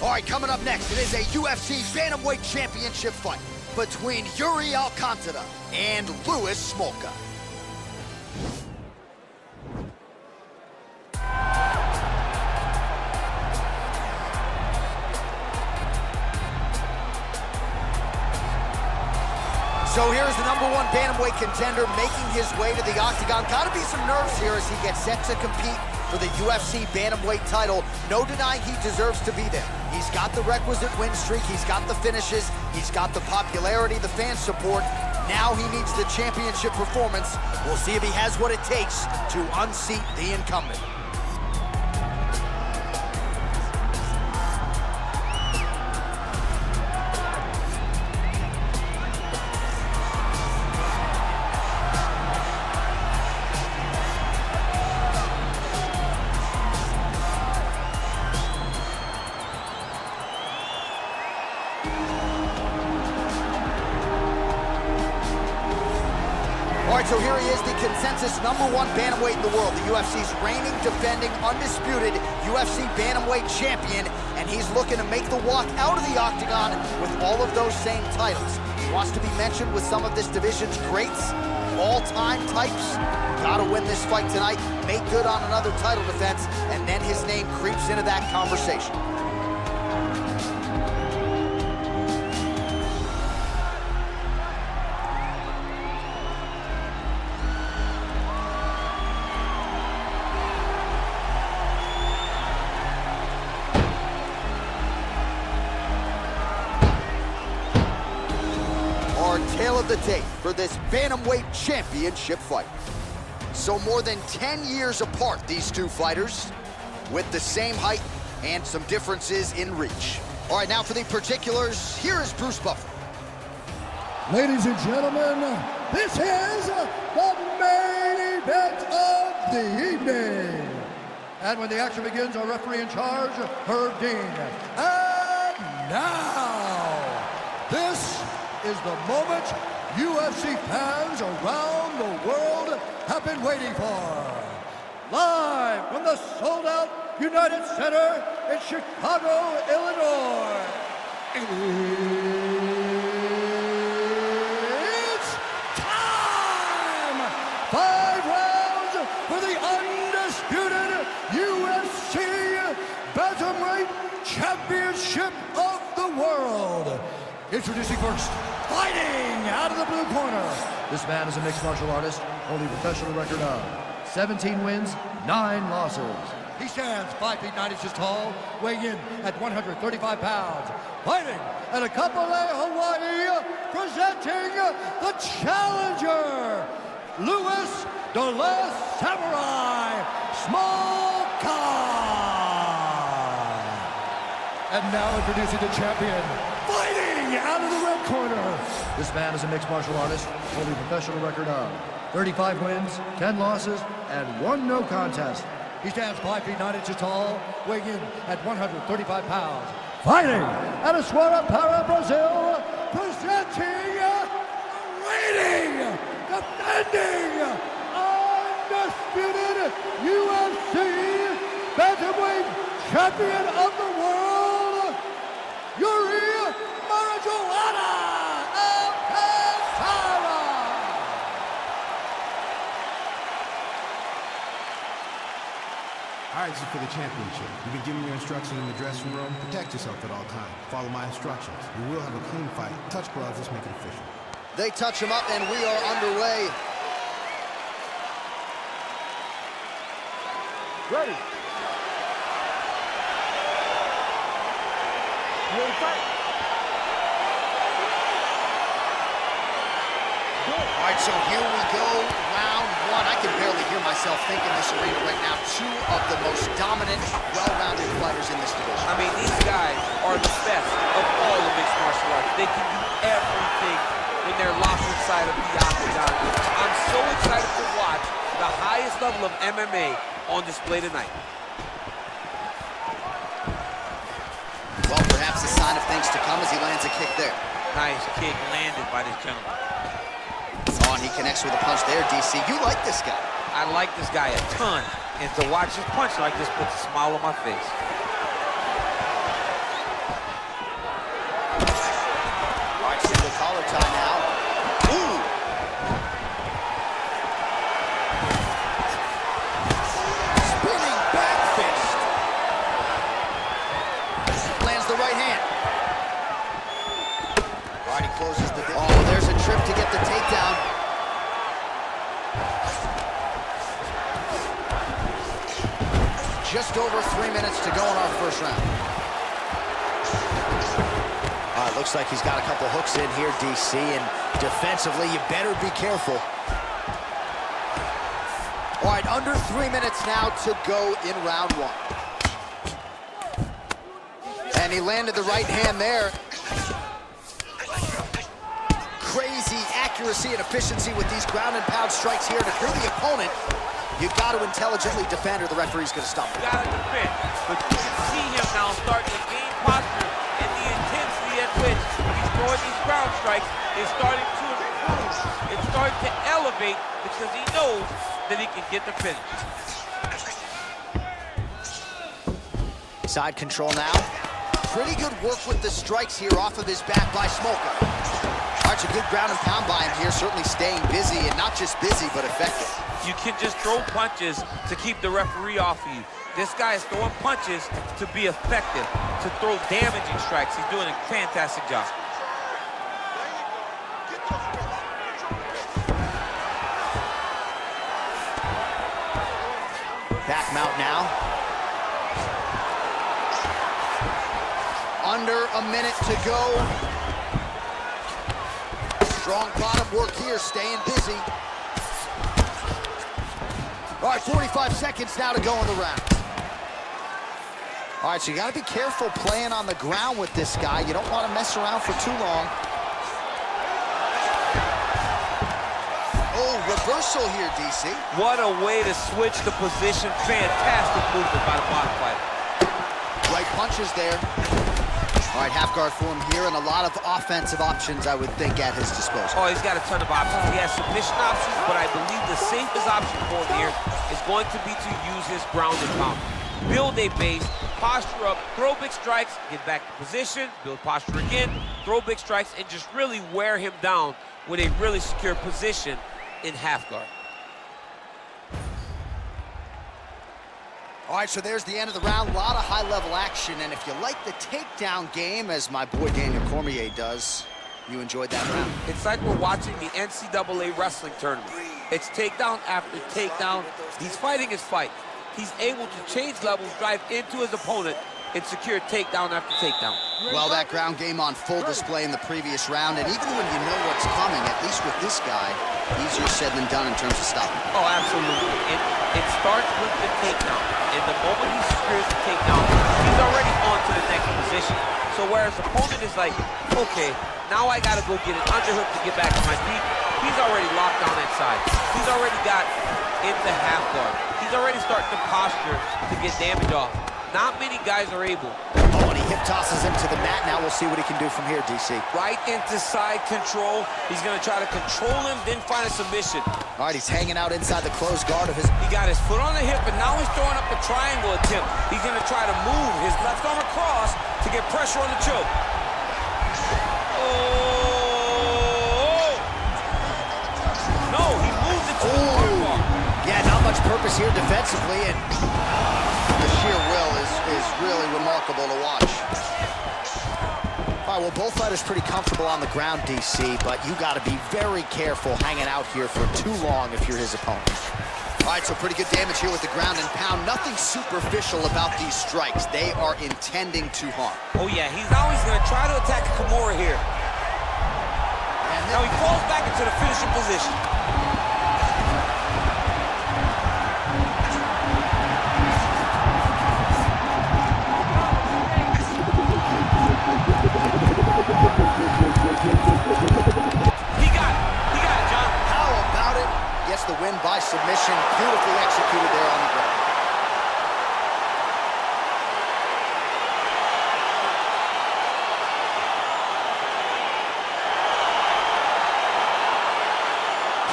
All right, coming up next, it is a UFC Bantamweight Championship fight between Iuri Alcantara and Louis Smolka. So here's the #1 bantamweight contender making his way to the octagon. Gotta be some nerves here as he gets set to compete for the UFC bantamweight title. No denying he deserves to be there. He's got the requisite win streak, he's got the finishes, he's got the popularity, the fan support. Now he needs the championship performance. We'll see if he has what it takes to unseat the incumbent. All right, so here he is, the consensus #1 bantamweight in the world, the UFC's reigning, defending, undisputed UFC bantamweight champion, and he's looking to make the walk out of the octagon with all of those same titles. He wants to be mentioned with some of this division's greats, all-time types. Gotta win this fight tonight, make good on another title defense, and then his name creeps into that conversation. Tale of the tape for this bantamweight championship fight. So more than 10 years apart, these two fighters, with the same height and some differences in reach. All right, now for the particulars, here is Bruce Buffer. Ladies and gentlemen, this is the main event of the evening. And when the action begins, our referee in charge, Herb Dean. And now, this is the moment UFC fans around the world have been waiting for. Live from the sold-out United Center in Chicago, Illinois. It's time! 5 rounds for the undisputed UFC Bantamweight Championship of the world. Introducing first, fighting out of the blue corner. This man is a mixed martial artist, holding a professional record of 17 wins, 9 losses. He stands 5 feet 9 inches tall, weighing in at 135 pounds. Fighting at a Kapolei, Hawaii, presenting the challenger, Louis the Samurai Smolka. And now introducing the champion, fighting out of the red corner. This man is a mixed martial artist, holding a professional record of 35 wins, 10 losses, and 1 no contest. He stands 5 feet 9 inches tall, weighing in at 135 pounds. Fighting out of Para, Brazil, presenting, reigning, defending, undisputed UFC Bantamweight Champion of the world, Iuri Alcantara. All right, this is for the championship. You've been giving your instructions in the dressing room. Protect yourself at all times. Follow my instructions. We will have a clean fight. Touch gloves, let's make it official. They touch him up and we are underway. Ready. You ready to fight? All right, so here we go, round 1. I can barely hear myself think in this arena right now. 2 of the most dominant, well-rounded fighters in this division. I mean, these guys are the best of all the mixed martial arts. They can do everything when they're locked inside of the octagon. I'm so excited to watch the highest level of MMA on display tonight. Well, perhaps a sign of things to come as he lands a kick there. Nice kick landed by this gentleman. Oh, and he connects with a punch there, DC. You like this guy. I like this guy a ton. And to watch his punch like this puts a smile on my face. time now. Ooh! Spinning back fist. Lands the right hand. All right, he closes the... Oh, there's a trip to get the takedown. Just over 3 minutes to go in our first round. Looks like he's got a couple hooks in here, DC, and defensively, you better be careful. All right, under 3 minutes now to go in round one. And he landed the right hand there. Crazy accuracy and efficiency with these ground and pound strikes here. And if you're the opponent, you've got to intelligently defend or the referee's going to stop it. You got to defend, but you can see him now starting to gain posture, and the intensity at which he's throwing these ground strikes is starting to improve. It's starting to elevate because he knows that he can get the finish. Side control now. Pretty good work with the strikes here off of his back by Smolka. All right, a good ground and pound by him here, certainly staying busy, and not just busy, but effective. You can just throw punches to keep the referee off of you. This guy is throwing punches to be effective, to throw damaging strikes. He's doing a fantastic job. Back mount now. Under a minute to go. Strong bottom work here, staying busy. All right, 45 seconds now to go in the round. All right, so you got to be careful playing on the ground with this guy. You don't want to mess around for too long. Oh, reversal here, DC. What a way to switch the position. Fantastic movement by the bottom fighter. Right punches there. All right, half guard for him here, and a lot of offensive options, I would think, at his disposal. Oh, he's got a ton of options. He has submission options, but I believe the safest option for him here is going to be to use his ground and pound. Build a base, posture up, throw big strikes, get back to position, build posture again, throw big strikes, and just really wear him down with a really secure position in half guard. All right, so there's the end of the round. A lot of high-level action, and if you like the takedown game, as my boy Daniel Cormier does, you enjoyed that round. It's like we're watching the NCAA wrestling tournament. It's takedown after takedown. He's fighting his fight. He's able to change levels, drive into his opponent, and secure takedown after takedown. Well, that ground game on full display in the previous round, and even when you know what's coming, at least with this guy, easier said than done in terms of stopping. Oh, absolutely. It starts with the takedown. And the moment he secures the takedown, he's already on to the next position. So whereas the opponent is like, okay, now I gotta go get an underhook to get back to my feet, he's already locked down that side. He's already got into half guard. He's already starting to posture to get damage off. Not many guys are able. Oh, and he hip tosses him to the mat. Now we'll see what he can do from here, DC. Right into side control. He's gonna try to control him, then find a submission. All right, he's hanging out inside the closed guard of his... He got his foot on the hip, and now he's throwing up a triangle attempt. He's gonna try to move his left arm across to get pressure on the choke. Oh! No, he moves it to the armbar. Yeah, not much purpose here defensively, and the sheer will is really remarkable to watch. All right, well, both fighters pretty comfortable on the ground, DC, but you got to be very careful hanging out here for too long if you're his opponent. All right, so pretty good damage here with the ground and pound. Nothing superficial about these strikes. They are intending to harm. Oh, yeah, he's always going to try to attack Kimura here. And now he falls back into the finishing position. The win by submission, beautifully executed there on the ground.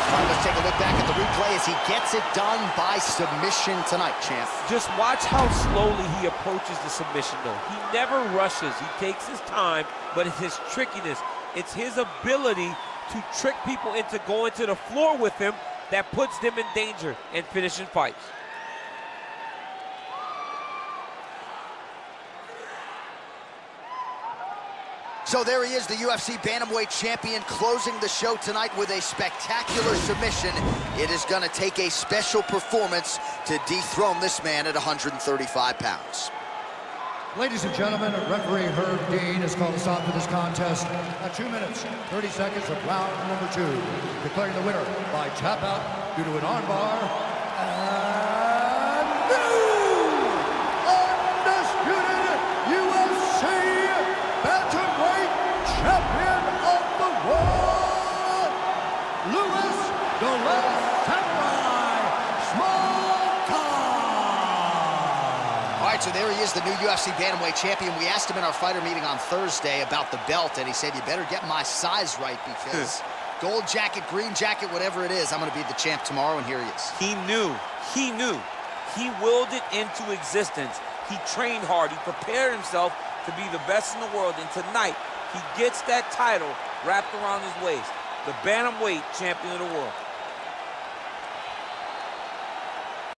All right, let's take a look back at the replay as he gets it done by submission tonight, champ. Just watch how slowly he approaches the submission, though. He never rushes. He takes his time, but it's his trickiness It's his ability to trick people into going to the floor with him that puts them in danger and finishing fights. So there he is, the UFC Bantamweight champion, closing the show tonight with a spectacular submission. It is going to take a special performance to dethrone this man at 135 pounds. Ladies and gentlemen, referee Herb Dean has called a stop to this contest at 2 minutes, 30 seconds of round number 2, declaring the winner by tap out due to an armbar, and new undisputed UFC Bantamweight champion of the world, Louis the Last Samurai Smolka. All right, so there he is, the new UFC Bantamweight champion. We asked him in our fighter meeting on Thursday about the belt, and he said, you better get my size right because gold jacket, green jacket, whatever it is, I'm going to be the champ tomorrow, and here he is. He knew. He willed it into existence. He trained hard. He prepared himself to be the best in the world, and tonight, he gets that title wrapped around his waist. The Bantamweight champion of the world.